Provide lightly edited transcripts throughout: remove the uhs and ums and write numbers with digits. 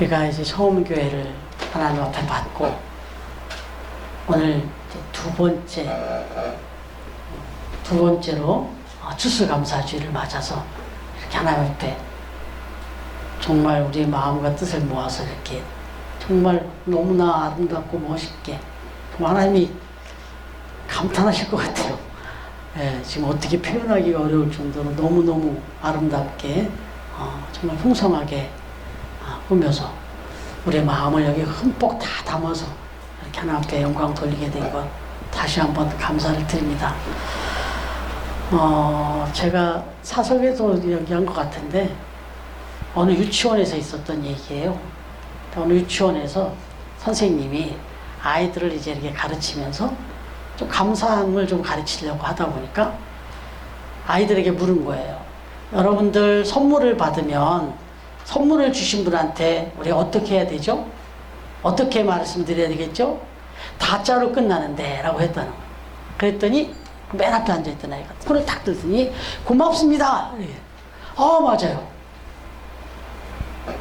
우리가 이제 처음 교회를 하나님 앞에 받고 오늘 이제 두 번째로 추수감사주의를 맞아서 이렇게 하나님 앞에 정말 우리 마음과 뜻을 모아서 이렇게 정말 너무나 아름답고 멋있게 정말 하나님이 감탄하실 것 같아요. 예, 지금 어떻게 표현하기가 어려울 정도로 너무너무 아름답게 정말 풍성하게 꾸며서 우리의 마음을 여기 흠뻑 다 담아서 이렇게 하나님 앞에 영광 돌리게 된 것 다시 한번 감사를 드립니다. 제가 사석에서 얘기한 것 같은데 어느 유치원에서 있었던 얘기예요. 어느 유치원에서 선생님이 아이들을 이제 이렇게 가르치면서 좀 감사함을 좀 가르치려고 하다 보니까 아이들에게 물은 거예요. 여러분들 선물을 받으면 선물을 주신 분한테 우리가 어떻게 해야 되죠? 어떻게 말씀드려야 되겠죠? 다자로 끝나는데 라고 했다는 거예요. 그랬더니 맨 앞에 앉아있던 아이가 손을 탁 들더니 고맙습니다. 맞아요.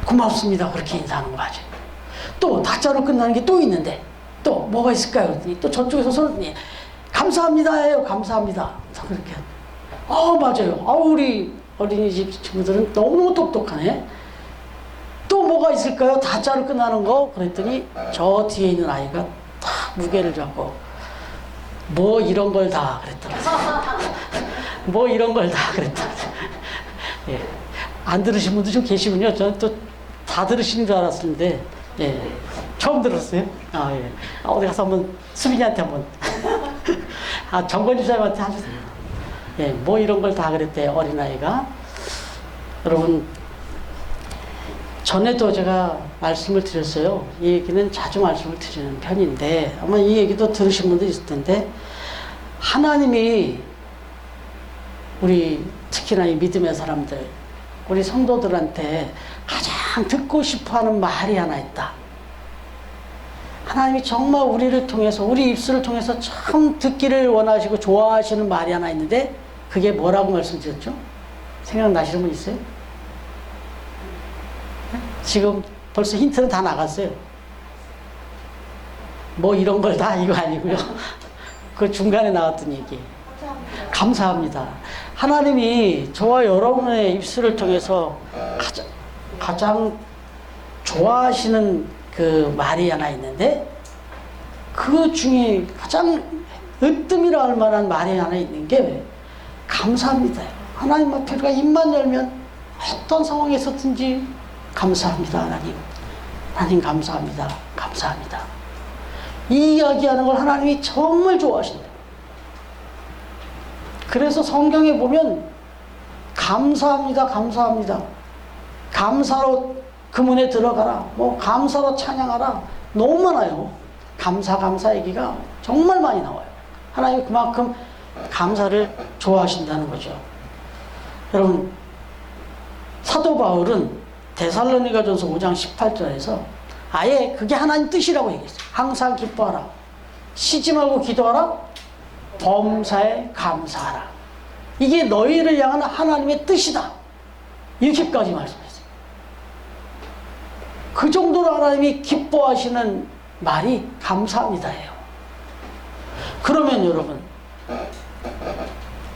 고맙습니다. 그렇게 인사하는 거 맞아요. 또 다자로 끝나는 게 또 있는데 또 뭐가 있을까요? 그랬더니 또 저쪽에서 손을 들더니 감사합니다 해요. 감사합니다. 그렇게 맞아요. 우리 어린이집 친구들은 너무 똑똑하네. 또 뭐가 있을까요? 다자로 끝나는 거? 그랬더니 저 뒤에 있는 아이가 딱 무게를 잡고 뭐 이런 걸 다 그랬더라고요. 뭐 이런 걸 다 그랬더라고요. 예. 안 들으신 분도 좀 계시군요. 저는 또 다 들으시는 줄 알았는데 예. 처음 들었어요? 예. 어디 가서 한번 수빈이한테 한번 정권주 사님한테 해주세요. 예. 뭐 이런 걸 다 그랬대요. 어린아이가. 여러분 전에도 제가 말씀을 드렸어요. 이 얘기는 자주 말씀을 드리는 편인데 아마 이 얘기도 들으신 분도 있을 텐데 하나님이 우리 특히나 이 믿음의 사람들 우리 성도들한테 가장 듣고 싶어하는 말이 하나 있다. 하나님이 정말 우리를 통해서 우리 입술을 통해서 참 듣기를 원하시고 좋아하시는 말이 하나 있는데 그게 뭐라고 말씀드렸죠? 생각나시는 분 있어요? 지금 벌써 힌트는 다 나갔어요. 뭐 이런 걸 다 이거 아니고요. 그 중간에 나왔던 얘기. 감사합니다. 하나님이 저와 여러분의 입술을 통해서 가장 좋아하시는 그 말이 하나 있는데 그 중에 가장 으뜸이라 할 만한 말이 하나 있는 게 감사합니다. 하나님 앞에 우리가 입만 열면 어떤 상황에 있었든지 감사합니다. 하나님 감사합니다. 감사합니다. 이 이야기하는 걸 하나님이 정말 좋아하신다. 그래서 성경에 보면 감사합니다. 감사합니다. 감사로 그 문에 들어가라. 감사로 찬양하라. 너무 많아요. 감사 얘기가 정말 많이 나와요. 하나님이 그만큼 감사를 좋아하신다는 거죠. 여러분 사도 바울은 데살로니가전서 5장 18절에서 아예 그게 하나님 뜻이라고 얘기했어요. 항상 기뻐하라. 쉬지 말고 기도하라. 범사에 감사하라. 이게 너희를 향한 하나님의 뜻이다. 이렇게까지 말씀했어요. 그 정도로 하나님이 기뻐하시는 말이 감사합니다예요. 그러면 여러분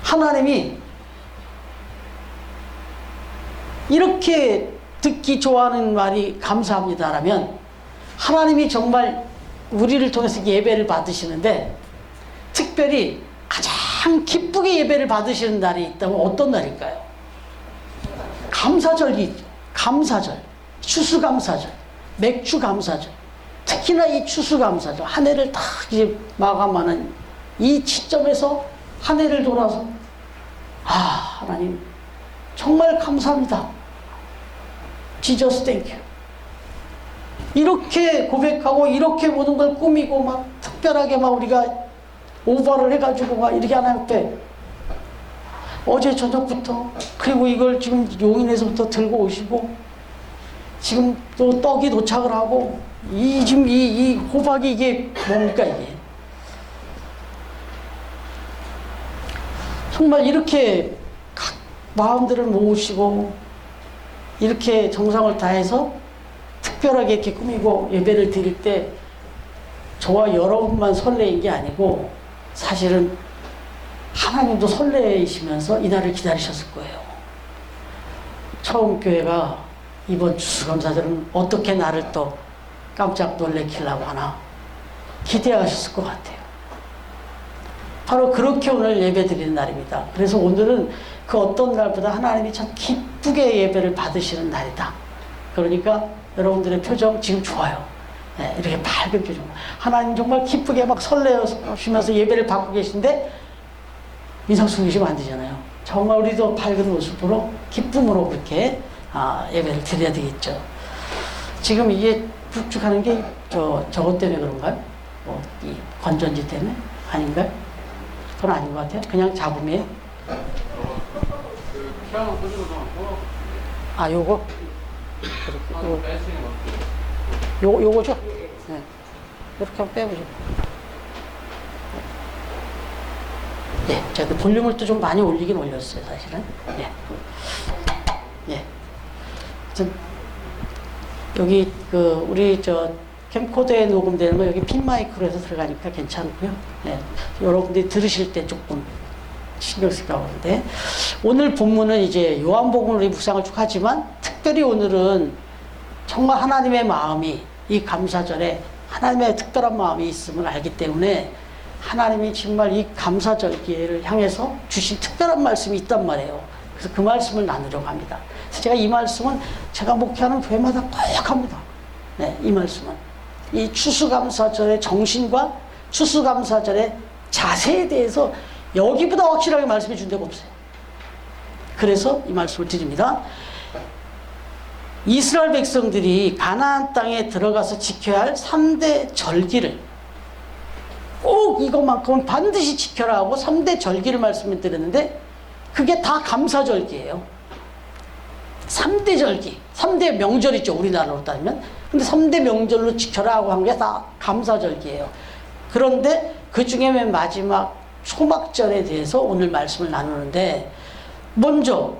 하나님이 이렇게 듣기 좋아하는 말이 감사합니다라면 하나님이 정말 우리를 통해서 예배를 받으시는데 특별히 가장 기쁘게 예배를 받으시는 날이 있다면 어떤 날일까요? 감사절이 있죠. 감사절, 추수감사절, 맥주감사절. 특히나 이 추수감사절, 한 해를 딱 이제 마감하는 이 시점에서 한 해를 돌아서 하나님 정말 감사합니다. Jesus thank you. 이렇게 고백하고 이렇게 모든 걸 꾸미고 막 특별하게 막 우리가 오버를 해가지고 막 이렇게 하나님 앞에 어제 저녁부터 그리고 이걸 지금 용인에서부터 들고 오시고 지금 또 떡이 도착을 하고 지금 이 호박이 이게 뭡니까 이게 정말 이렇게 마음들을 모으시고 이렇게 정성을 다해서 특별하게 이렇게 꾸미고 예배를 드릴 때 저와 여러분만 설레인 게 아니고 사실은 하나님도 설레이시면서 이날을 기다리셨을 거예요. 처음 교회가 이번 추수감사절은 어떻게 나를 또 깜짝 놀래키려고 하나 기대하셨을 것 같아요. 바로 그렇게 오늘 예배 드리는 날입니다. 그래서 오늘은 그 어떤 날보다 하나님이 참 기쁘게 예배를 받으시는 날이다. 그러니까 여러분들의 표정 지금 좋아요. 네, 이렇게 밝은 표정. 하나님 정말 기쁘게 막 설레시면서 예배를 받고 계신데 인상 숨기시면 안 되잖아요. 정말 우리도 밝은 모습으로 기쁨으로 그렇게 예배를 드려야 되겠죠. 지금 이게 북죽하는 게 저것 때문에 그런가요? 이 건전지 때문에? 아닌가요? 그건 아닌 것 같아요. 그냥 잡음이에요. 요거? 요거죠? 네. 이렇게 한번 빼보죠. 예, 제가 볼륨을 또 좀 많이 올리긴 올렸어요, 사실은. 예. 예. 여기, 우리 캠코더에 녹음되는 거 여기 핀 마이크로 해서 들어가니까 괜찮고요. 예. 여러분들이 들으실 때 조금 신경 쓰려고 하는데, 오늘 본문은 이제 요한복음을 우리 묵상을 쭉 하지만, 특별히 오늘은 정말 하나님의 마음이 이 감사절에 하나님의 특별한 마음이 있음을 알기 때문에 하나님이 정말 이 감사절기를 향해서 주신 특별한 말씀이 있단 말이에요. 그래서 그 말씀을 나누려고 합니다. 그래서 제가 이 말씀은 제가 목회하는 교회마다 꼭 합니다. 네, 이 말씀은. 이 추수감사절의 정신과 추수감사절의 자세에 대해서 여기보다 확실하게 말씀해 준 데가 없어요. 그래서 이 말씀을 드립니다. 이스라엘 백성들이 가나안 땅에 들어가서 지켜야 할 3대 절기를 꼭 이것만큼은 반드시 지켜라 하고 3대 절기를 말씀을 드렸는데 그게 다 감사절기예요. 3대 절기, 3대 명절이죠. 우리나라로 따지면. 근데 3대 명절로 지켜라 하고 한 게 다 감사절기예요. 그런데 그 중에 맨 마지막 초막절에 대해서 오늘 말씀을 나누는데 먼저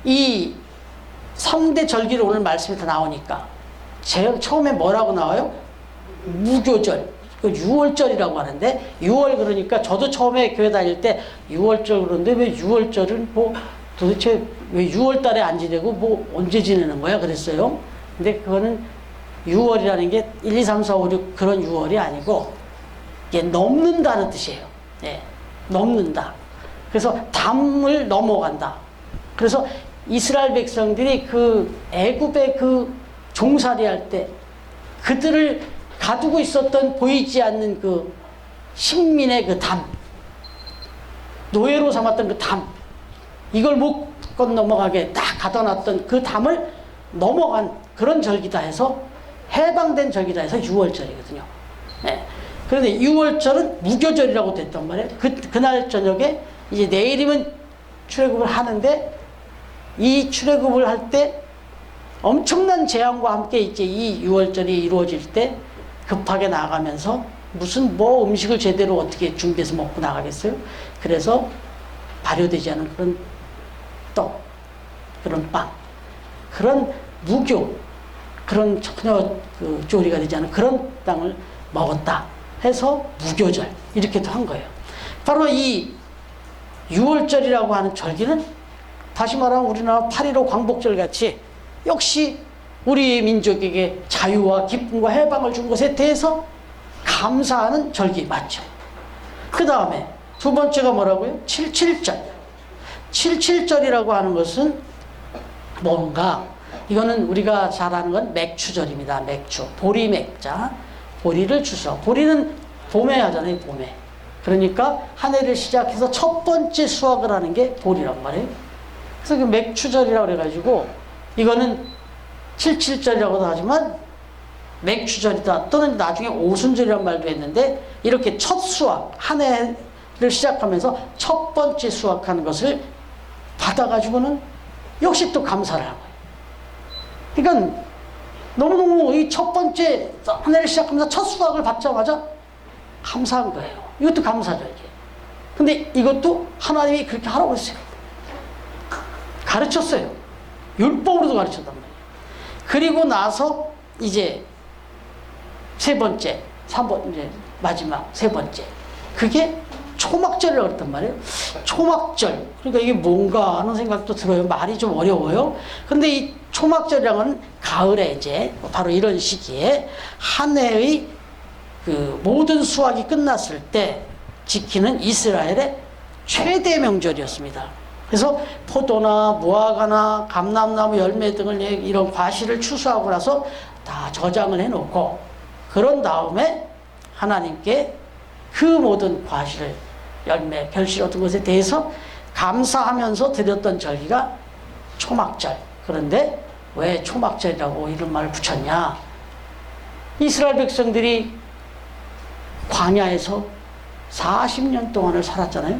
이 3대 절기를 오늘 말씀이 다 나오니까 제가 처음에 뭐라고 나와요? 무교절. 6월절이라고 하는데 6월 그러니까 저도 처음에 교회 다닐 때 6월절 그러는데 왜 6월절은 뭐 도대체 왜 6월 달에 안 지내고 뭐 언제 지내는 거야 그랬어요. 근데 그거는 6월이라는 게 1, 2, 3, 4, 5, 6 그런 6월이 아니고 이게 넘는다는 뜻이에요. 예, 넘는다. 그래서 담을 넘어간다. 그래서 이스라엘 백성들이 그 애굽의 그 종살이 할 때 그들을 가두고 있었던 보이지 않는 그 식민의 그 담, 노예로 삼았던 그 담, 이걸 못 건너가게 딱 가둬놨던 그 담을 넘어간 그런 절기다 해서 해방된 절기다 해서 6월절이거든요. 네. 그런데 6월절은 무교절이라고 됐단 말이에요. 그날 저녁에 이제 내일이면 출애굽을 하는데 이 출애굽을 할 때 엄청난 재앙과 함께 이제 이 6월절이 이루어질 때 급하게 나가면서 무슨 뭐 음식을 제대로 어떻게 준비해서 먹고 나가겠어요? 그래서 발효되지 않은 그런 떡, 그런 빵, 그런 무교, 그런 전혀 조리가 되지 않은 그런 땅을 먹었다 해서 무교절 이렇게도 한 거예요. 바로 이 6월절이라고 하는 절기는 다시 말하면 우리나라 8.15 광복절 같이 역시 우리 민족에게 자유와 기쁨과 해방을 준 것에 대해서 감사하는 절기 맞죠. 그 다음에 두 번째가 뭐라고요? 77절. 77절이라고 하는 것은 뭔가 이거는 우리가 잘 아는 건 맥추절입니다. 맥추. 보리 맥자. 보리를 주서. 보리는 봄에 하잖아요. 봄에. 그러니까 한 해를 시작해서 첫 번째 수확을 하는 게 보리란 말이에요. 그래서 그 맥추절이라고 그래가지고 이거는 77절이라고도 하지만 맥추절이다 또는 나중에 오순절이란 말도 했는데 이렇게 첫 수확, 한 해를 시작하면서 첫 번째 수확하는 것을 받아가지고는 역시 또 감사를 한 거예요. 그러니까 너무너무 이 첫 번째 한 해를 시작하면서 첫 수확을 받자마자 감사한 거예요. 이것도 감사절이에요. 근데 이것도 하나님이 그렇게 하라고 했어요. 가르쳤어요. 율법으로도 가르쳤단 말이에요. 그리고 나서 이제 세 번째, 이제 마지막 세 번째. 그게 초막절이라고 그랬단 말이에요. 초막절. 그러니까 이게 뭔가 하는 생각도 들어요. 말이 좀 어려워요. 근데 이 초막절이라는 건 가을에 이제 바로 이런 시기에 한 해의 그 모든 수확이 끝났을 때 지키는 이스라엘의 최대 명절이었습니다. 그래서 포도나 무화과나 감람나무 열매 등을 이런 과실을 추수하고 나서 다 저장을 해놓고 그런 다음에 하나님께 그 모든 과실, 열매, 결실 어떤 것에 대해서 감사하면서 드렸던 절기가 초막절. 그런데 왜 초막절이라고 이런 말을 붙였냐? 이스라엘 백성들이 광야에서 40년 동안을 살았잖아요.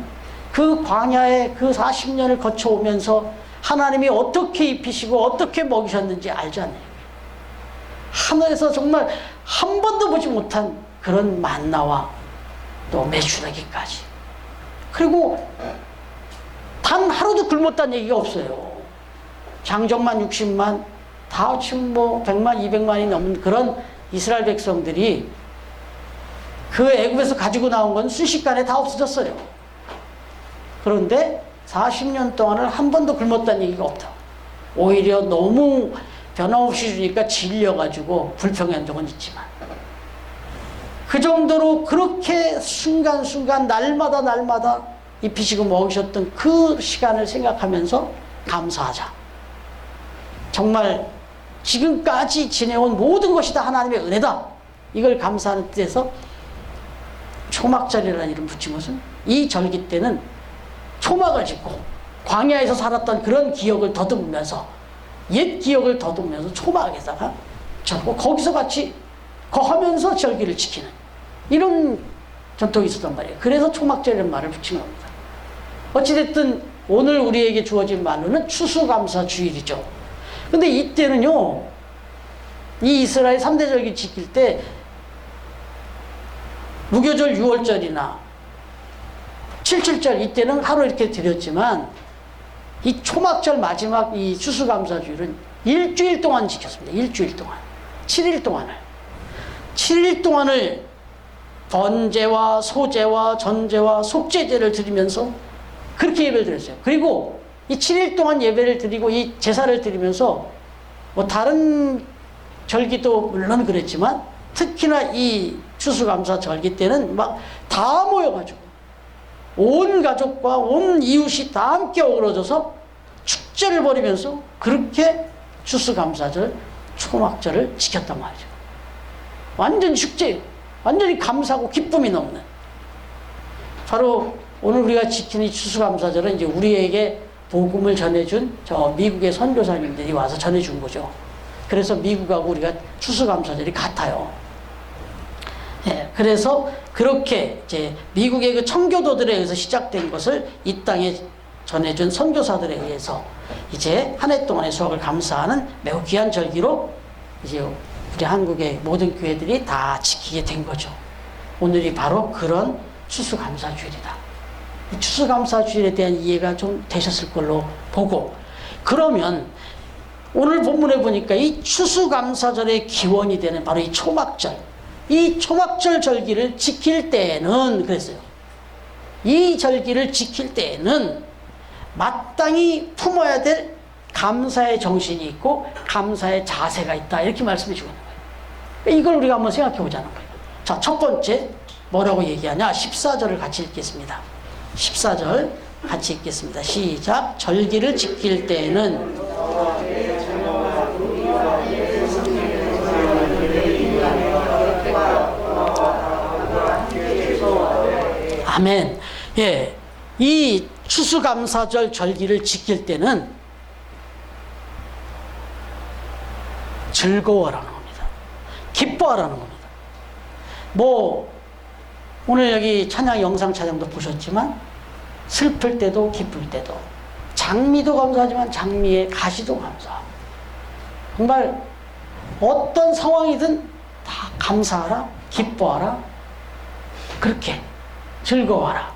그 광야에 그 40년을 거쳐오면서 하나님이 어떻게 입히시고 어떻게 먹이셨는지 알잖아요. 하늘에서 정말 한 번도 보지 못한 그런 만나와 또 메추라기까지. 그리고 단 하루도 굶었다는 얘기가 없어요. 장정만 60만, 다 합치면 뭐 100만, 200만이 넘는 그런 이스라엘 백성들이 그 애굽에서 가지고 나온 건 순식간에 다 없어졌어요. 그런데 40년 동안을 한 번도 굶었다는 얘기가 없다. 오히려 너무 변함없이 주니까 질려가지고 불평한 적은 있지만 그 정도로 그렇게 순간순간 날마다 입히시고 먹으셨던 그 시간을 생각하면서 감사하자. 정말 지금까지 지내온 모든 것이 다 하나님의 은혜다. 이걸 감사하는 뜻에서 초막절이라는 이름 붙인 것은 이 절기 때는 초막을 짓고 광야에서 살았던 그런 기억을 더듬으면서 옛 기억을 더듬으면서 초막에다가 절고 거기서 같이 거하면서 절기를 지키는 이런 전통이 있었단 말이에요. 그래서 초막절이라는 말을 붙인 겁니다. 어찌됐든 오늘 우리에게 주어진 말로는 추수감사주일이죠. 근데 이때는요, 이 이스라엘 3대 절기 지킬 때 무교절 6월절이나 77절 이때는 하루 이렇게 드렸지만 이 초막절 마지막 이 추수감사주일은 일주일 동안 지켰습니다. 일주일 동안. 7일 동안을. 7일 동안을 번제와 소제와 전제와 속죄제를 드리면서 그렇게 예배를 드렸어요. 그리고 이 7일 동안 예배를 드리고 이 제사를 드리면서 뭐 다른 절기도 물론 그랬지만 특히나 이 추수감사 절기 때는 막 다 모여가지고 온 가족과 온 이웃이 다 함께 어우러져서 축제를 벌이면서 그렇게 추수감사절, 초막절을 지켰단 말이죠. 완전 축제, 완전히 감사하고 기쁨이 넘는. 바로 오늘 우리가 지키는 이 추수감사절은 이제 우리에게 복음을 전해준 저 미국의 선교사님들이 와서 전해준 거죠. 그래서 미국하고 우리가 추수감사절이 같아요. 예, 그래서 그렇게 이제 미국의 그 청교도들에 의해서 시작된 것을 이 땅에 전해준 선교사들에 의해서 이제 한 해 동안의 수확을 감사하는 매우 귀한 절기로 이제 우리 한국의 모든 교회들이 다 지키게 된 거죠. 오늘이 바로 그런 추수감사주일이다. 추수감사주일에 대한 이해가 좀 되셨을 걸로 보고, 그러면 오늘 본문에 보니까 이 추수감사절의 기원이 되는 바로 이 초막절, 이 초막절 절기를 지킬 때에는 그랬어요. 이 절기를 지킬 때에는 마땅히 품어야 될 감사의 정신이 있고 감사의 자세가 있다. 이렇게 말씀해 주고 있는 거예요. 이걸 우리가 한번 생각해 보자는 거예요. 자, 첫 번째 뭐라고 얘기하냐? 14절을 같이 읽겠습니다. 14절 같이 읽겠습니다. 시작. 절기를 지킬 때에는 아멘. 예, 이 추수감사절 절기를 지킬 때는 즐거워하라는 겁니다. 기뻐하라는 겁니다. 뭐 오늘 여기 찬양 영상 촬영도 보셨지만 슬플 때도 기쁠 때도 장미도 감사하지만 장미의 가시도 감사하고 정말 어떤 상황이든 다 감사하라, 기뻐하라, 그렇게 즐거워하라.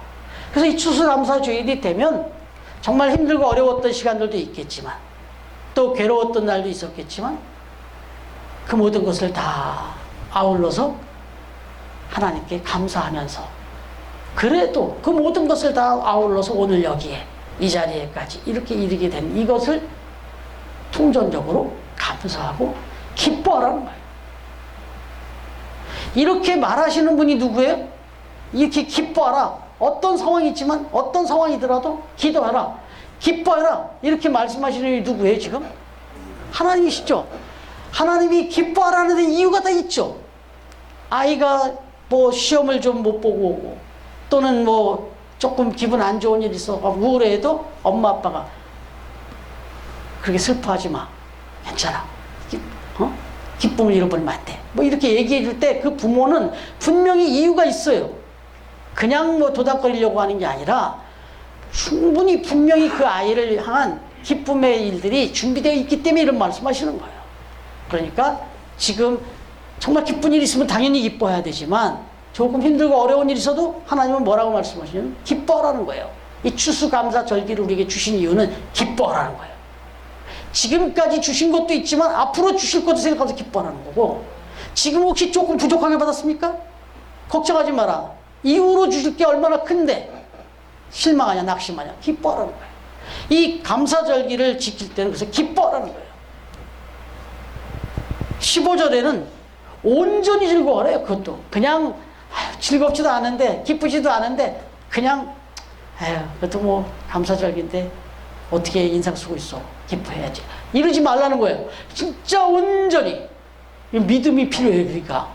그래서 이 추수감사주일이 되면 정말 힘들고 어려웠던 시간들도 있겠지만 또 괴로웠던 날도 있었겠지만 그 모든 것을 다 아울러서 하나님께 감사하면서, 그래도 그 모든 것을 다 아울러서 오늘 여기에 이 자리에까지 이렇게 이르게 된 이것을 통전적으로 감사하고 기뻐하라는 거예요. 이렇게 말하시는 분이 누구예요? 이렇게 기뻐하라. 어떤 상황이 있지만 어떤 상황이더라도 기도하라, 기뻐해라, 이렇게 말씀하시는 분이 누구예요? 지금 하나님이시죠. 하나님이 기뻐하라는 데 이유가 다 있죠. 아이가 뭐 시험을 좀 못 보고 오고, 또는 뭐 조금 기분 안 좋은 일이 있어 우울해도 엄마 아빠가 그렇게 슬퍼하지 마, 괜찮아, 기쁨을 잃어버리면 안 돼, 뭐 이렇게 얘기해 줄 때 그 부모는 분명히 이유가 있어요. 그냥 뭐 도닥거리려고 하는 게 아니라 충분히 분명히 그 아이를 향한 기쁨의 일들이 준비되어 있기 때문에 이런 말씀하시는 거예요. 그러니까 지금 정말 기쁜 일이 있으면 당연히 기뻐해야 되지만, 조금 힘들고 어려운 일이 있어도 하나님은 뭐라고 말씀하시냐면 기뻐하라는 거예요. 이 추수감사절기를 우리에게 주신 이유는 기뻐하라는 거예요. 지금까지 주신 것도 있지만 앞으로 주실 것도 생각하면서 기뻐하는 거고, 지금 혹시 조금 부족하게 받았습니까? 걱정하지 마라. 이후로 주실 게 얼마나 큰데 실망하냐 낙심하냐, 기뻐하라는 거예요. 이 감사절기를 지킬 때는 그래서 기뻐하라는 거예요. 15절에는 온전히 즐거워하래요. 그것도 그냥 즐겁지도 않은데 기쁘지도 않은데 그냥 그것도 뭐 감사절기인데 어떻게 인상 쓰고 있어, 기뻐해야지, 이러지 말라는 거예요. 진짜 온전히 믿음이 필요해요. 그러니까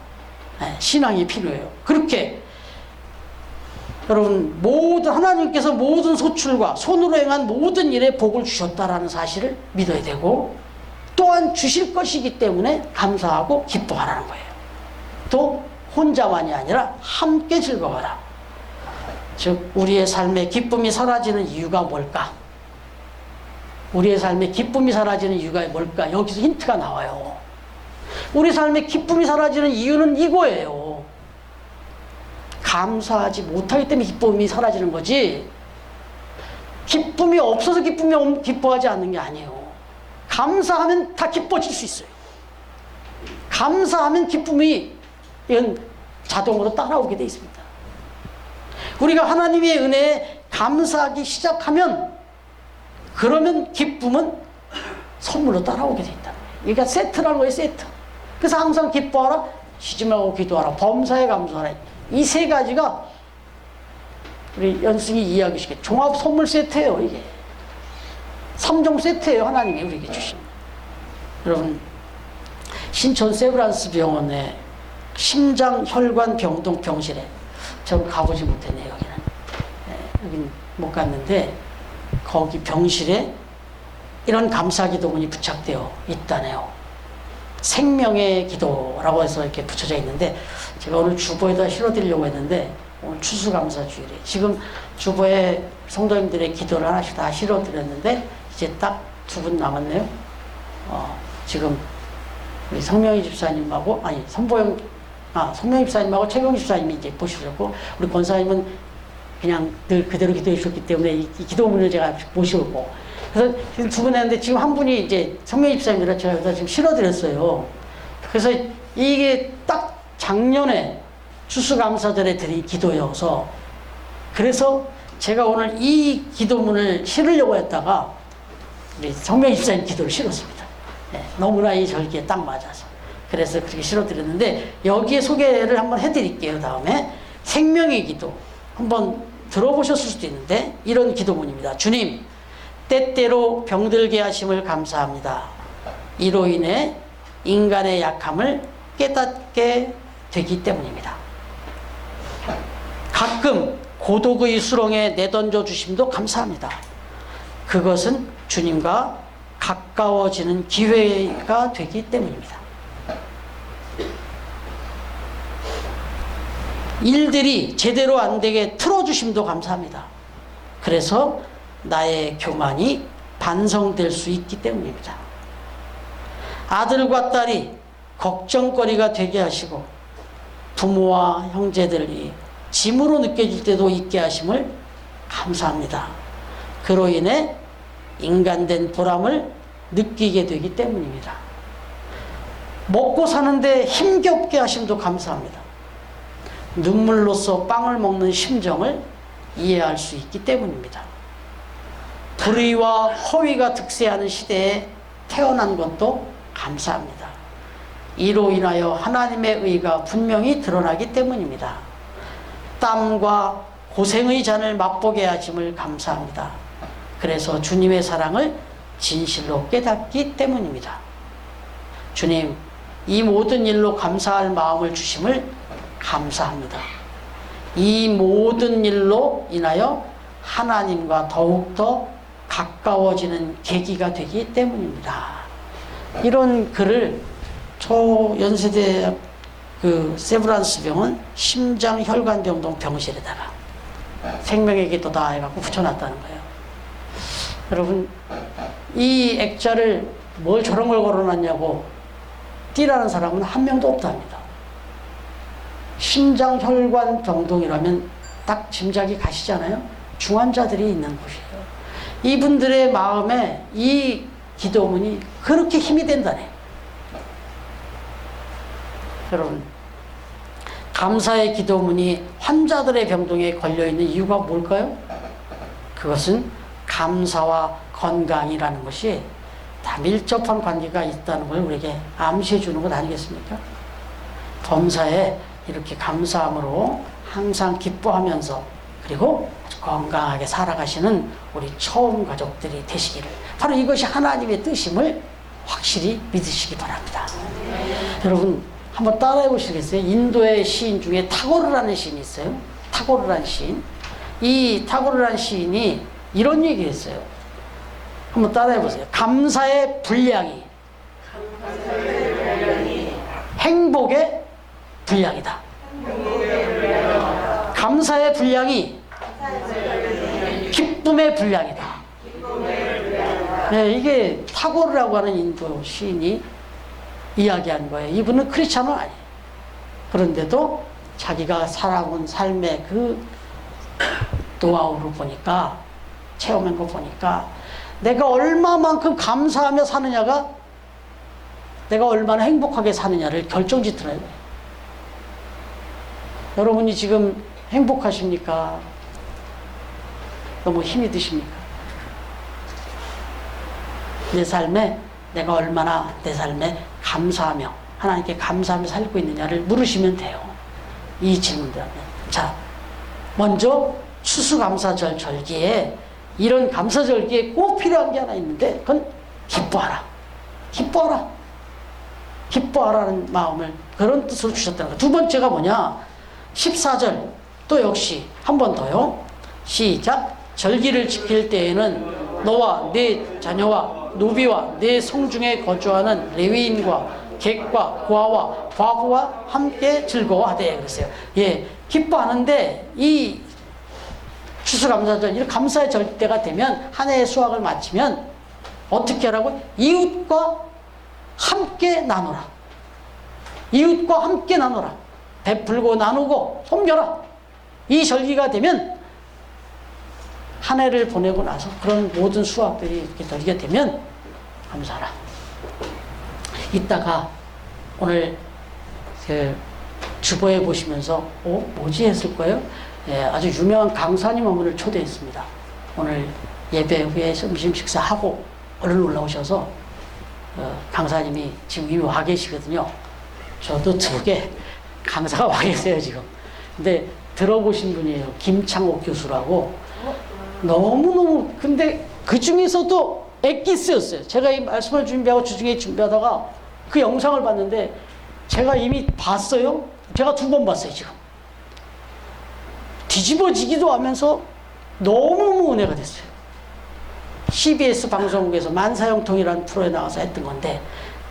신앙이 필요해요. 그렇게 여러분, 모든 하나님께서 모든 소출과 손으로 행한 모든 일에 복을 주셨다라는 사실을 믿어야 되고, 또한 주실 것이기 때문에 감사하고 기뻐하라는 거예요. 또 혼자만이 아니라 함께 즐거워하라. 즉 우리의 삶에 기쁨이 사라지는 이유가 뭘까? 우리의 삶에 기쁨이 사라지는 이유가 뭘까? 여기서 힌트가 나와요. 우리 삶에 기쁨이 사라지는 이유는 이거예요. 감사하지 못하기 때문에 기쁨이 사라지는 거지, 기쁨이 없어서 기뻐하지 않는 게 아니에요. 감사하면 다 기뻐질 수 있어요. 감사하면 기쁨이 이건 자동으로 따라오게 돼 있습니다. 우리가 하나님의 은혜에 감사하기 시작하면, 그러면 기쁨은 선물로 따라오게 돼 있다. 그러니까 세트라는 거예요. 세트. 그래서 항상 기뻐하라, 쉬지 말고 기도하라, 범사에 감사하라. 이 세 가지가 우리 연승이 이야기시켜 종합 선물 세트예요. 이게 3종 세트예요. 하나님이 우리에게 주신. 여러분, 신촌 세브란스 병원에 심장 혈관 병동 병실에 전 가보지 못했네요. 여기는 못 갔는데, 거기 병실에 이런 감사 기도문이 부착되어 있다네요. 생명의 기도라고 해서 이렇게 붙여져 있는데, 제가 오늘 주보에다 실어드리려고 했는데, 오늘 추수감사주일에 지금 주보에 성도님들의 기도를 하나씩 다 실어드렸는데, 이제 딱 2분 남았네요. 지금 우리 성명희 집사님하고, 아니 성명희 집사님하고 최경 집사님이 이제 보시려고, 우리 권사님은 그냥 늘 그대로 기도해 주셨기 때문에 이 기도문을 제가 모시고, 그래서 지금 2분 했는데, 지금 한 분이 이제 성명희 집사님이라 제가 여기다 지금 실어드렸어요. 그래서 이게 딱 작년에 추수감사절에 드린 기도여서, 그래서 제가 오늘 이 기도문을 실으려고 했다가 우리 성명희 집사님 기도를 실었습니다. 너무나 이 절기에 딱 맞아서. 그래서 그렇게 실어드렸는데, 여기에 소개를 한번 해드릴게요. 다음에 생명의 기도 한번 들어보셨을 수도 있는데, 이런 기도문입니다. 주님, 때때로 병들게 하심을 감사합니다. 이로 인해 인간의 약함을 깨닫게 되기 때문입니다. 가끔 고독의 수렁에 내던져 주심도 감사합니다. 그것은 주님과 가까워지는 기회가 되기 때문입니다. 일들이 제대로 안 되게 틀어주심도 감사합니다. 그래서 나의 교만이 반성될 수 있기 때문입니다. 아들과 딸이 걱정거리가 되게 하시고 부모와 형제들이 짐으로 느껴질 때도 있게 하심을 감사합니다. 그로 인해 인간된 보람을 느끼게 되기 때문입니다. 먹고 사는데 힘겹게 하심도 감사합니다. 눈물로써 빵을 먹는 심정을 이해할 수 있기 때문입니다. 불의와 허위가 득세하는 시대에 태어난 것도 감사합니다. 이로 인하여 하나님의 의가 분명히 드러나기 때문입니다. 땀과 고생의 잔을 맛보게 하심을 감사합니다. 그래서 주님의 사랑을 진실로 깨닫기 때문입니다. 주님, 이 모든 일로 감사할 마음을 주심을 감사합니다. 이 모든 일로 인하여 하나님과 더욱더 가까워지는 계기가 되기 때문입니다. 이런 글을 초연세대 그 세브란스 병원 심장혈관병 동 병실에다가 생명의 기도다 해갖고 붙여놨다는 거예요. 여러분, 이 액자를 뭘 저런 걸 걸어놨냐고 띠라는 사람은 한 명도 없답니다. 심장혈관 병동이라면 딱 짐작이 가시잖아요. 중환자들이 있는 곳이에요. 이분들의 마음에 이 기도문이 그렇게 힘이 된다네. 여러분, 감사의 기도문이 환자들의 병동에 걸려있는 이유가 뭘까요? 그것은 감사와 건강이라는 것이 다 밀접한 관계가 있다는 걸 우리에게 암시해 주는 것 아니겠습니까? 범사에 이렇게 감사함으로 항상 기뻐하면서 그리고 아주 건강하게 살아가시는 우리 처음 가족들이 되시기를, 바로 이것이 하나님의 뜻임을 확실히 믿으시기 바랍니다. 여러분, 한번 따라해 보시겠어요? 인도의 시인 중에 타고르라는 시인이 있어요. 타고르라는 시인. 이 타고르라는 시인이 이런 얘기를 했어요. 한번 따라해 보세요. 감사의 분량이 행복의 분량이다. 감사의 분량이 기쁨의 분량이다. 네, 이게 타고르라고 하는 인도 시인이 이야기한 거예요. 이분은 크리스찬은 아니에요. 그런데도 자기가 살아온 삶의 그 노하우를 보니까, 체험한 거 보니까 내가 얼마만큼 감사하며 사느냐가 내가 얼마나 행복하게 사느냐를 결정짓더라고요. 여러분이 지금 행복하십니까? 너무 힘이 드십니까? 내 삶에 내가 얼마나 내 삶에 감사하며 하나님께 감사하며 살고 있느냐를 물으시면 돼요. 이 질문들 하면. 자, 먼저 추수감사절 절기에, 이런 감사절기에 꼭 필요한 게 하나 있는데, 그건 기뻐하라. 기뻐하라. 기뻐하라는 마음을, 그런 뜻으로 주셨다는 거예요. 두 번째가 뭐냐? 14절 또 역시 한 번 더요. 시작. 절기를 지킬 때에는 너와 네 자녀와 노비와 네 성중에 거주하는 레위인과 객과 고아와 과부와 함께 즐거워하되 그랬어요. 예, 기뻐하는데 이 추수감사절, 이 감사의 절대가 되면, 한 해의 수확을 마치면 어떻게 하라고? 이웃과 함께 나누라. 이웃과 함께 나누라. 베풀고 나누고 섬겨라. 이 절기가 되면, 한 해를 보내고 나서 그런 모든 수확들이 이렇게 절기가 되면 감사하라. 이따가 오늘 그 주보에 보시면서 뭐지 했을 거예요. 예, 아주 유명한 강사님 한 분을 초대했습니다. 오늘 예배 후에 점심 식사하고 얼른 올라오셔서 강사님이 지금 이미 와 계시거든요. 저도 두개 강사가 와 계세요 지금. 근데 들어보신 분이에요. 김창옥 교수라고. 너무너무, 근데 그 중에서도 엑기스였어요. 제가 이 말씀을 준비하고 주중에 준비하다가 그 영상을 봤는데 제가 이미 봤어요. 제가 2번 봤어요 지금. 뒤집어지기도 하면서 너무너무 은혜가 됐어요. CBS 방송국에서 만사형통이라는 프로에 나와서 했던 건데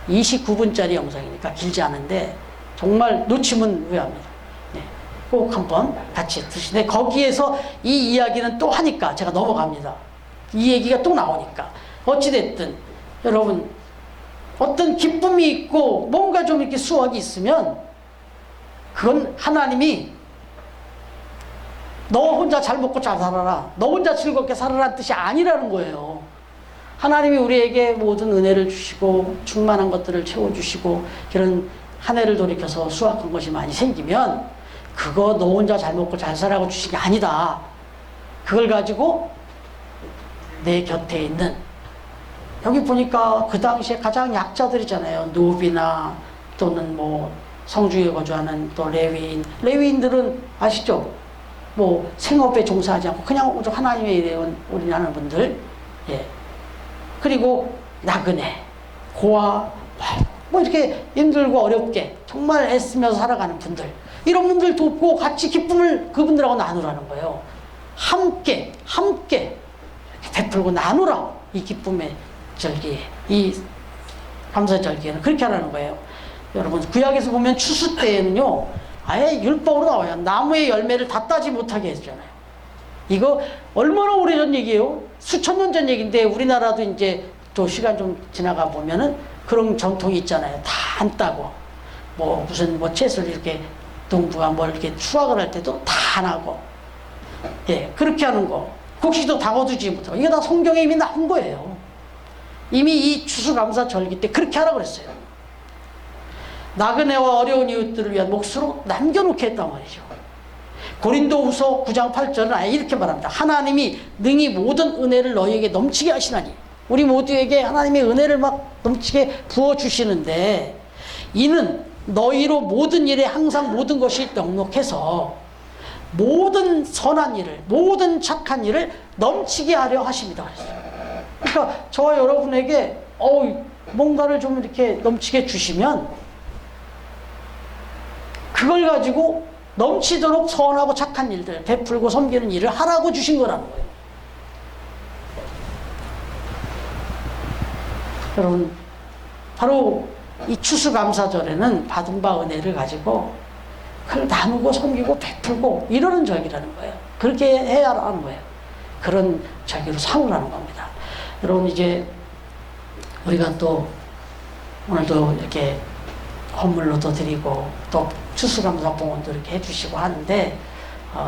29분짜리 영상이니까 길지 않은데 정말 놓치면 후회합니다. 네, 꼭 한번 같이 드시는데, 거기에서 이 이야기는 또 하니까 제가 넘어갑니다. 이 얘기가 또 나오니까. 어찌됐든 여러분, 어떤 기쁨이 있고 뭔가 좀 이렇게 수확이 있으면 그건 하나님이 너 혼자 잘 먹고 잘 살아라, 너 혼자 즐겁게 살아라는 뜻이 아니라는 거예요. 하나님이 우리에게 모든 은혜를 주시고 충만한 것들을 채워주시고 그런 한 해를 돌이켜서 수확한 것이 많이 생기면 그거 너 혼자 잘 먹고 잘 살라고 주신 게 아니다. 그걸 가지고 내 곁에 있는, 여기 보니까 그 당시에 가장 약자들이잖아요. 노비나 또는 뭐 성중에 거주하는 또 레위인들은 아시죠? 뭐 생업에 종사하지 않고 그냥 오직 하나님의 일에 올인하는 분들. 예. 그리고 나그네, 고아, 뭐 이렇게 힘들고 어렵게 정말 애쓰면서 살아가는 분들, 이런 분들 돕고 같이 기쁨을 그분들하고 나누라는 거예요. 함께 베풀고 나누라. 이 기쁨의 절기에, 이 감사절기에는 그렇게 하라는 거예요. 여러분, 구약에서 보면 추수 때에는요, 아예 율법으로 나와요. 나무의 열매를 다 따지 못하게 했잖아요. 이거 얼마나 오래전 얘기예요? 수천 년 전 얘기인데 우리나라도 이제 또 시간 좀 지나가 보면은 그런 전통이 있잖아요. 다 안 따고, 뭐 무슨 뭐 채소를 이렇게 농부가 뭘 이렇게 수확을 할 때도 다 안 하고, 예, 그렇게 하는 거. 곡식도 다 거두지 못하고, 이게 다 성경에 이미 나온 거예요. 이미 이 추수감사절기 때 그렇게 하라고 그랬어요. 나그네와 어려운 이웃들을 위한 몫으로 남겨놓게 했단 말이죠. 고린도후서 9장 8절은 아예 이렇게 말합니다. 하나님이 능히 모든 은혜를 너희에게 넘치게 하시나니, 우리 모두에게 하나님의 은혜를 막 넘치게 부어주시는데, 이는 너희로 모든 일에 항상 모든 것이 넉넉해서 모든 선한 일을, 모든 착한 일을 넘치게 하려 하십니다. 그러니까 저와 여러분에게 뭔가를 좀 이렇게 넘치게 주시면 그걸 가지고 넘치도록 선하고 착한 일들, 베풀고 섬기는 일을 하라고 주신 거라는 거예요. 여러분, 바로 이 추수감사절에는 받은 바 은혜를 가지고 그걸 나누고 섬기고 베풀고 이러는 절기라는 거예요. 그렇게 해야 하는 거예요. 그런 절기로 삼으라는 겁니다. 여러분, 이제 우리가 또 오늘도 이렇게 헌물로도 드리고 또 추수감사 봉헌도 이렇게 해주시고 하는데,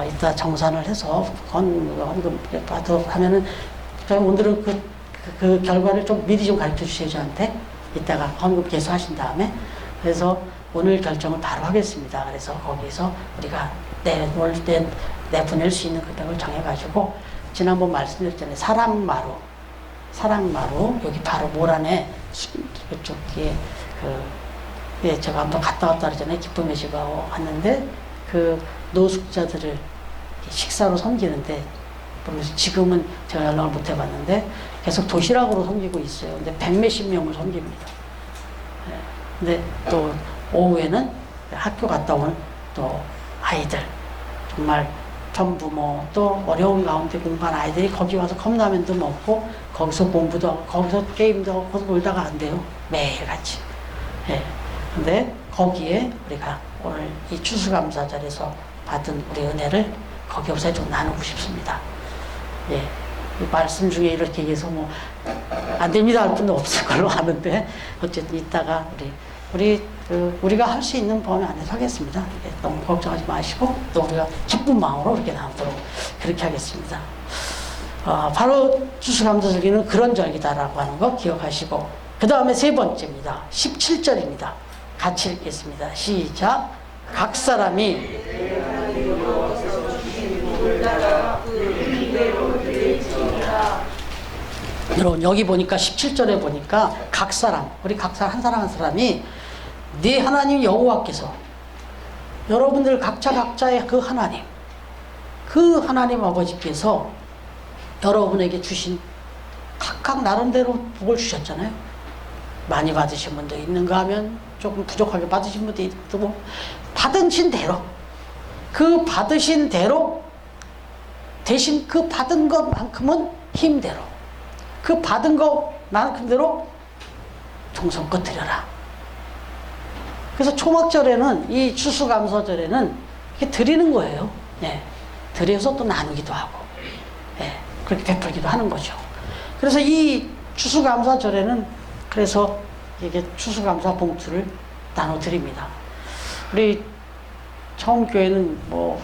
이따 정산을 해서 헌금 받아 하면은, 오늘은 그 결과를 좀 미리 좀 가르쳐 주세요, 저한테. 이따가 헌금 개수하신 다음에. 그래서 오늘 결정을 바로 하겠습니다. 그래서 거기서 우리가 내보낼 수 있는 금액을 정해가지고, 지난번 말씀드렸잖아요. 사랑마루, 여기 바로 몰 안에, 그쪽에, 예, 제가 한번 갔다 왔다 그러잖아요. 기쁨의 집하고 갔는데, 그 노숙자들을 식사로 섬기는데, 지금은 제가 연락을 못 해봤는데, 계속 도시락으로 섬기고 있어요. 근데 100몇십 명을 섬깁니다. 예, 근데 또 오후에는 학교 갔다 온 또 아이들, 정말 전부모, 또 어려운 가운데 공부한 아이들이 거기 와서 컵라면도 먹고, 거기서 공부도 하고, 거기서 게임도 하고, 거기서 놀다가 안 돼요. 매일같이. 예. 근데 거기에 우리가 오늘 이 추수감사절에서 받은 우리 은혜를 거기 요새 좀 나누고 싶습니다. 예. 이 말씀 중에 이렇게 얘기해서 뭐 안 됩니다 할 분도 없을 걸로 아는데, 어쨌든 이따가 우리가 할 수 있는 범위 안에서 하겠습니다. 예, 너무 걱정하지 마시고 또 우리가 기쁜 마음으로 이렇게 나누도록 그렇게 하겠습니다. 바로 추수감사절기는 그런 절기다라고 하는 거 기억하시고, 그 다음에 세 번째입니다. 17절입니다. 같이 읽겠습니다. 시작. 각 사람이 여러분, 여기 보니까 17절에 보니까 각 사람, 우리 각 사람 한 사람이 네 하나님 여호와께서, 여러분들 각자의 그 하나님 아버지께서 여러분에게 주신 각각 나름대로 복을 주셨잖아요. 많이 받으신 분도 있는가 하면 조금 부족하게 받으신 분도 있고, 받으신 대로, 그 받으신 대로 대신 그 받은 것만큼은 힘대로, 그 받은 것만큼대로 정성껏 드려라. 그래서 초막절에는, 이 추수감사절에는 이렇게 드리는 거예요. 예. 드려서 또 나누기도 하고, 예. 그렇게 베풀기도 하는 거죠. 그래서 이 추수감사절에는 그래서 이게 추수감사 봉투를 나눠드립니다. 우리 처음 교회는 뭐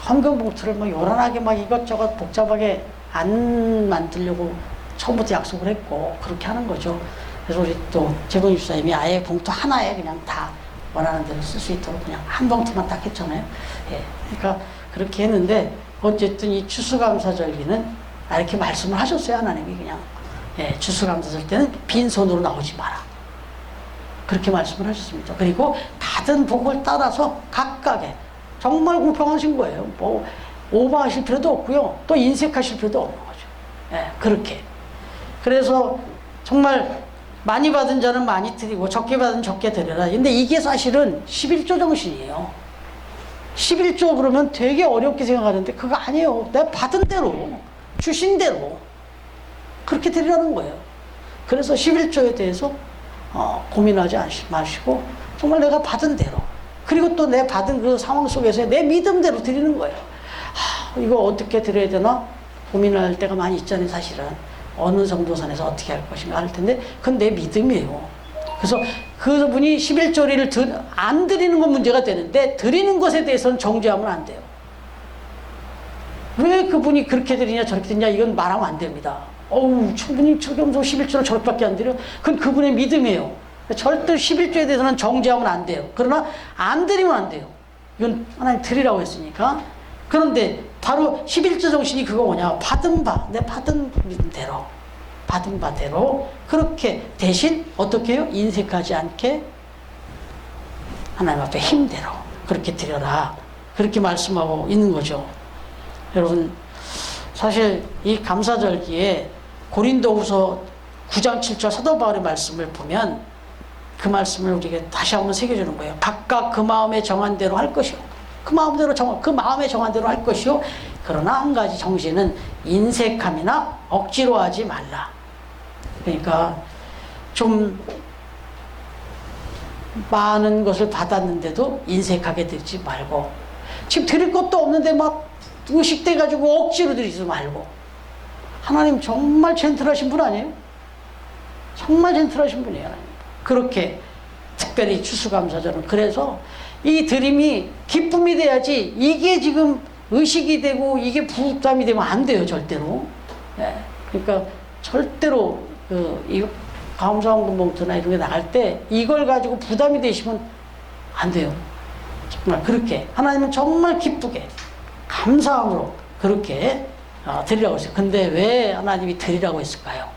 헌금 봉투를 뭐 요란하게 막 이것저것 복잡하게 안 만들려고 처음부터 약속을 했고 그렇게 하는 거죠. 그래서 우리 또 재봉 집사님이 아예 봉투 하나에 그냥 다 원하는 대로 쓸 수 있도록 그냥 한 봉투만 딱 했잖아요. 예. 그러니까 그렇게 했는데 어쨌든 이 추수감사절기는 이렇게 말씀을 하셨어요. 하나님이 그냥 예, 추수감사절 때는 빈손으로 나오지 마라. 그렇게 말씀을 하셨습니다. 그리고 받은 복을 따라서 각각의 정말 공평하신 거예요. 뭐 오버하실 필요도 없고요. 또 인색하실 필요도 없는 거죠. 예, 그렇게. 그래서 정말 많이 받은 자는 많이 드리고 적게 받은 적게 드려라. 근데 이게 사실은 11조 정신이에요. 11조 그러면 되게 어렵게 생각하는데 그거 아니에요. 내가 받은 대로 주신 대로 그렇게 드리라는 거예요. 그래서 11조에 대해서 고민하지 마시고 정말 내가 받은 대로 그리고 또 내 받은 그 상황 속에서 내 믿음대로 드리는 거예요. 이거 어떻게 드려야 되나 고민할 때가 많이 있잖아요. 사실은 어느 정도 선에서 어떻게 할 것인가 할 텐데 그건 내 믿음이에요. 그래서 그분이 11조리를 안 드리는 건 문제가 되는데 드리는 것에 대해서는 정죄하면 안 돼요. 왜 그분이 그렇게 드리냐 저렇게 드리냐 이건 말하면 안 됩니다. 충분히 저겸서 11조를 저렇게밖에 안 드려? 그건 그분의 믿음이에요. 절대 11조에 대해서는 정죄하면 안 돼요. 그러나 안 드리면 안 돼요. 이건 하나님 드리라고 했으니까. 그런데 바로 11조 정신이 그거 뭐냐? 받은 바, 내 받은 대로, 받은 바대로 그렇게 대신 어떻게 해요? 인색하지 않게 하나님 앞에 힘대로 그렇게 드려라. 그렇게 말씀하고 있는 거죠. 여러분, 사실 이 감사절기에 고린도후서 9장 7절 사도 바울의 말씀을 보면 그 말씀을 우리에게 다시 한번 새겨주는 거예요. 각각 그 마음에 정한 대로 할 것이요. 그 마음에 정한 대로 할 것이요. 그러나 한 가지 정신은 인색함이나 억지로 하지 말라. 그러니까 좀 많은 것을 받았는데도 인색하게 드리지 말고 지금 드릴 것도 없는데 막 의식돼 가지고 억지로 드리지 말고 하나님 정말 젠틀하신 분 아니에요? 정말 젠틀하신 분이에요. 하나님. 그렇게 특별히 추수감사절은 그래서 이 드림이 기쁨이 돼야지 이게 지금 의식이 되고 이게 부담이 되면 안 돼요. 절대로. 네. 그러니까 절대로 이 감사원금 봉투나 이런 게 나갈 때 이걸 가지고 부담이 되시면 안 돼요. 정말 그렇게 하나님은 정말 기쁘게 감사함으로 그렇게 드리라고 했어요. 근데 왜 하나님이 드리라고 했을까요?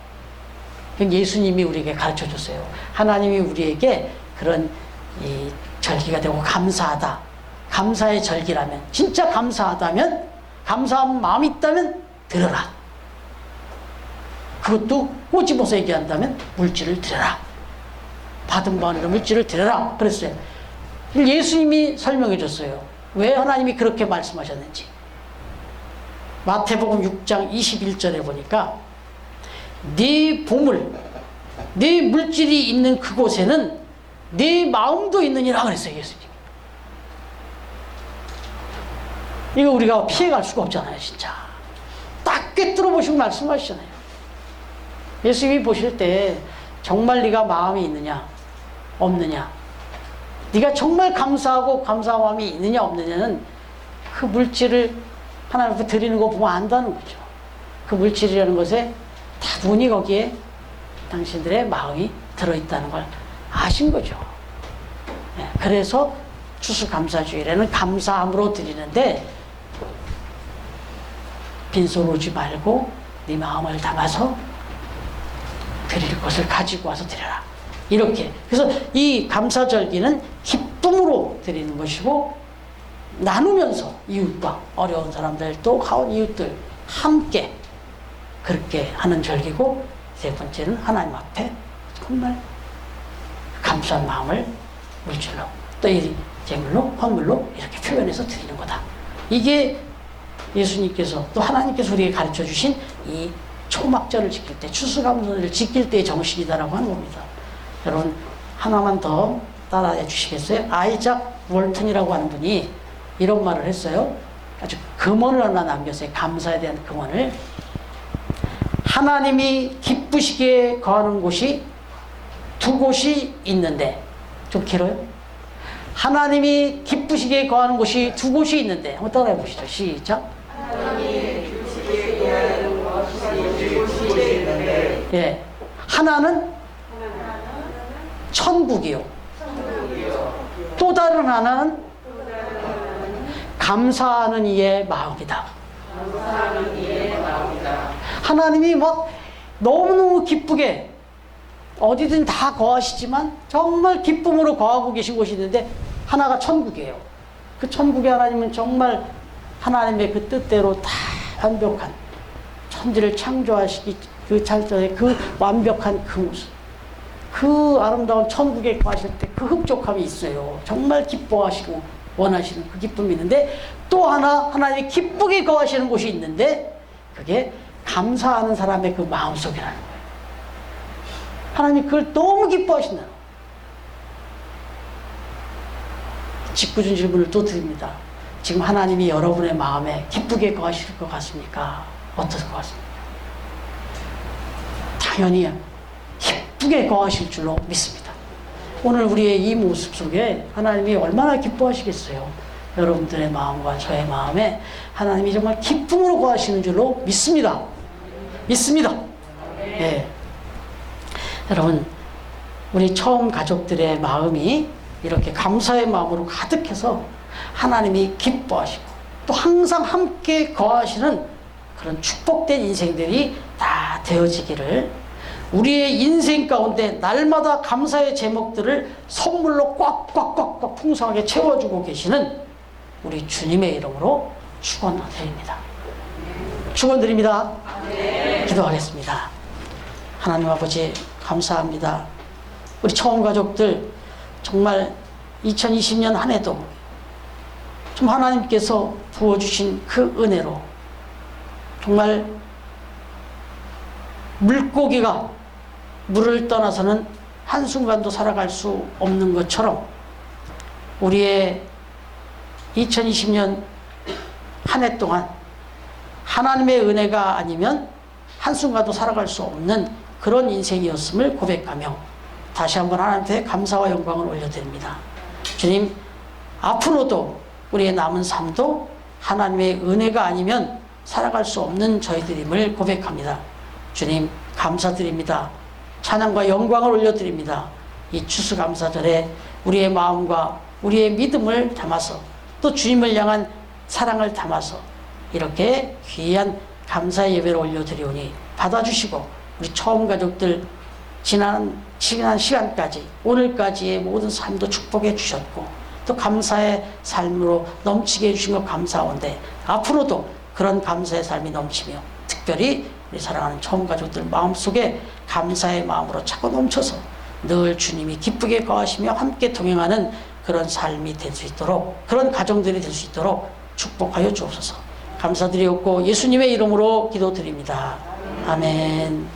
예수님이 우리에게 가르쳐 줬어요. 하나님이 우리에게 그런 이 절기가 되고 감사하다. 감사의 절기라면 진짜 감사하다면 감사한 마음이 있다면 드려라. 그것도 꼬집어서 얘기한다면 물질을 드려라. 받은 바로 물질을 드려라. 그랬어요. 예수님이 설명해 줬어요. 왜 하나님이 그렇게 말씀하셨는지. 마태복음 6장 21절에 보니까 네 보물, 네 물질이 있는 그곳에는 네 마음도 있느니라 그랬어요. 예수님. 이거 우리가 피해갈 수가 없잖아요. 진짜 딱 꿰뚫어 보시고 말씀하시잖아요. 예수님이 보실 때 정말 네가 마음이 있느냐 없느냐, 네가 정말 감사하고 감사한 마음이 있느냐 없느냐는 그 물질을 하나님 앞에 드리는 거 보면 안다는 거죠. 그 물질이라는 것에 다분히 거기에 당신들의 마음이 들어있다는 걸 아신 거죠. 네, 그래서 추수감사주일에는 감사함으로 드리는데 빈손 오지 말고 네 마음을 담아서 드릴 것을 가지고 와서 드려라. 이렇게. 그래서 이 감사절기는 기쁨으로 드리는 것이고 나누면서 이웃과 어려운 사람들 또 가온 이웃들 함께 그렇게 하는 절기고 세 번째는 하나님 앞에 정말 감사한 마음을 물질로 또 이 제물로 헌물로 이렇게 표현해서 드리는 거다. 이게 예수님께서 또 하나님께서 우리에게 가르쳐 주신 이 초막절을 지킬 때 추수감사절을 지킬 때의 정신이다라고 하는 겁니다. 여러분 하나만 더 따라해 주시겠어요? 아이작 월튼이라고 하는 분이 이런 말을 했어요. 아주 금언을 하나 남겼어요. 감사에 대한 금언을. 하나님이 기쁘시게 거하는 곳이 두 곳이 있는데, 좀 길어요? 하나님이 기쁘시게 거하는 곳이 두 곳이 있는데, 한번 따라해 보시죠. 시작. 하나님이 기쁘시게 거하는 곳이 두 곳이 있는데 예. 하나는 천국이요. 또 다른 하나는 감사하는 이의 마음이다. 하나님이 막 너무너무 기쁘게 어디든 다 거하시지만 정말 기쁨으로 거하고 계신 곳이 있는데 하나가 천국이에요. 그 천국의 하나님은 정말 하나님의 그 뜻대로 다 완벽한 천지를 창조하시기 그 찰전에 그 완벽한 그 모습, 그 아름다운 천국에 거하실 때 그 흡족함이 있어요. 정말 기뻐하시고 원하시는 그 기쁨이 있는데 또 하나 하나님이 기쁘게 거하시는 곳이 있는데 그게 감사하는 사람의 그 마음속이라는 거예요. 하나님이 그걸 너무 기뻐하신다. 짓궂은 질문을 또 드립니다. 지금 하나님이 여러분의 마음에 기쁘게 거하실 것 같습니까? 어떨 것 같습니까? 당연히 기쁘게 거하실 줄로 믿습니다. 오늘 우리의 이 모습 속에 하나님이 얼마나 기뻐하시겠어요. 여러분들의 마음과 저의 마음에 하나님이 정말 기쁨으로 거하시는 줄로 믿습니다. 믿습니다. 네. 여러분, 우리 처음 가족들의 마음이 이렇게 감사의 마음으로 가득해서 하나님이 기뻐하시고 또 항상 함께 거하시는 그런 축복된 인생들이 다 되어지기를, 우리의 인생 가운데 날마다 감사의 제목들을 선물로 꽉꽉꽉꽉 풍성하게 채워주고 계시는 우리 주님의 이름으로 축원드립니다. 축원드립니다. 기도하겠습니다. 하나님 아버지 감사합니다. 우리 처음 가족들 정말 2020년 한 해도 좀 하나님께서 부어주신 그 은혜로 정말 물고기가 물을 떠나서는 한순간도 살아갈 수 없는 것처럼 우리의 2020년 한 해 동안 하나님의 은혜가 아니면 한순간도 살아갈 수 없는 그런 인생이었음을 고백하며 다시 한번 하나님께 감사와 영광을 올려드립니다. 주님, 앞으로도 우리의 남은 삶도 하나님의 은혜가 아니면 살아갈 수 없는 저희들임을 고백합니다. 주님, 감사드립니다. 찬양과 영광을 올려드립니다. 이 추수감사절에 우리의 마음과 우리의 믿음을 담아서 또 주님을 향한 사랑을 담아서 이렇게 귀한 감사의 예배를 올려드리오니 받아주시고 우리 처음 가족들 지난 시간까지 오늘까지의 모든 삶도 축복해 주셨고 또 감사의 삶으로 넘치게 해주신 것 감사한데 앞으로도 그런 감사의 삶이 넘치며 특별히 우리 사랑하는 처음 가족들 마음속에 감사의 마음으로 차고 넘쳐서 늘 주님이 기쁘게 거하시며 함께 동행하는 그런 삶이 될 수 있도록, 그런 가정들이 될 수 있도록 축복하여 주옵소서. 감사드리옵고 예수님의 이름으로 기도드립니다. 아멘.